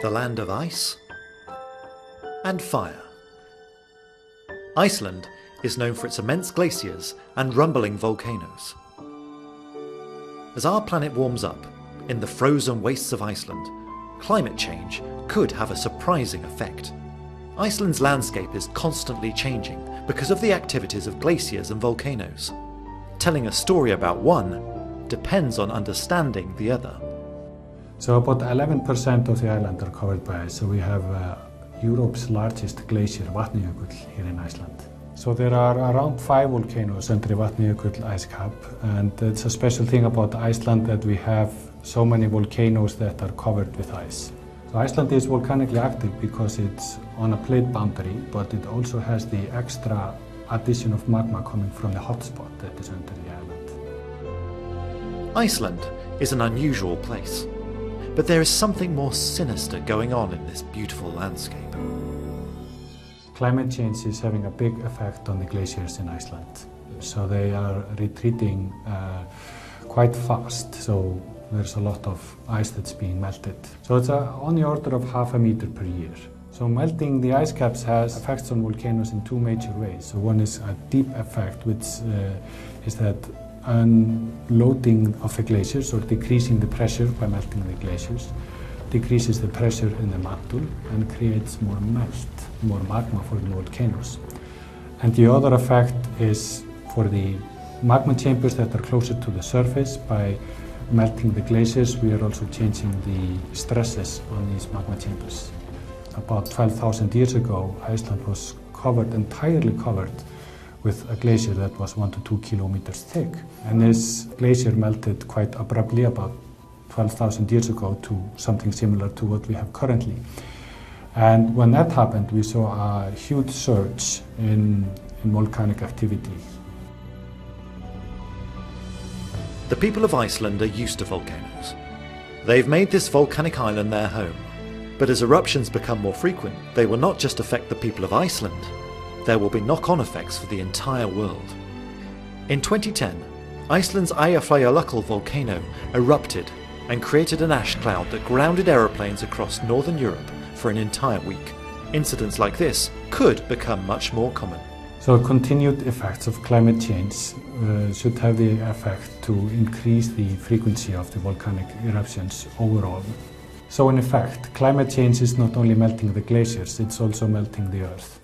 the land of ice and fire. Iceland is known for its immense glaciers and rumbling volcanoes. As our planet warms up, in the frozen wastes of Iceland, climate change could have a surprising effect. Iceland's landscape is constantly changing because of the activities of glaciers and volcanoes. Telling a story about one depends on understanding the other. So about 11% of the island are covered by ice. So we have Europe's largest glacier, Vatnajökull, here in Iceland. So there are around 5 volcanoes under the Vatnajökull ice cap, and it's a special thing about Iceland that we have so many volcanoes that are covered with ice. So Iceland is volcanically active because it's on a plate boundary, but it also has the extra addition of magma coming from the hotspot that is under the island. Iceland is an unusual place, but there is something more sinister going on in this beautiful landscape. Climate change is having a big effect on the glaciers in Iceland. So they are retreating quite fast. So there's a lot of ice that's being melted. So it's on the order of half a meter per year. So melting the ice caps has effects on volcanoes in 2 major ways. So one is a deep effect, which is that unloading of the glaciers, or decreasing the pressure by melting the glaciers, decreases the pressure in the mantle and creates more magma for the volcanoes. And the other effect is for the magma chambers that are closer to the surface. By melting the glaciers, we are also changing the stresses on these magma chambers. About 12,000 years ago, Iceland was entirely covered with a glacier that was 1 to 2 kilometers thick. And this glacier melted quite abruptly about 12,000 years ago to something similar to what we have currently. And when that happened, we saw a huge surge in volcanic activity. The people of Iceland are used to volcanoes. They've made this volcanic island their home. But as eruptions become more frequent, they will not just affect the people of Iceland, there will be knock-on effects for the entire world. In 2010, Iceland's Eyjafjallajökull volcano erupted and created an ash cloud that grounded aeroplanes across northern Europe for an entire week. Incidents like this could become much more common. So continued effects of climate change should have the effect to increase the frequency of the volcanic eruptions overall. So in effect, climate change is not only melting the glaciers, it's also melting the earth.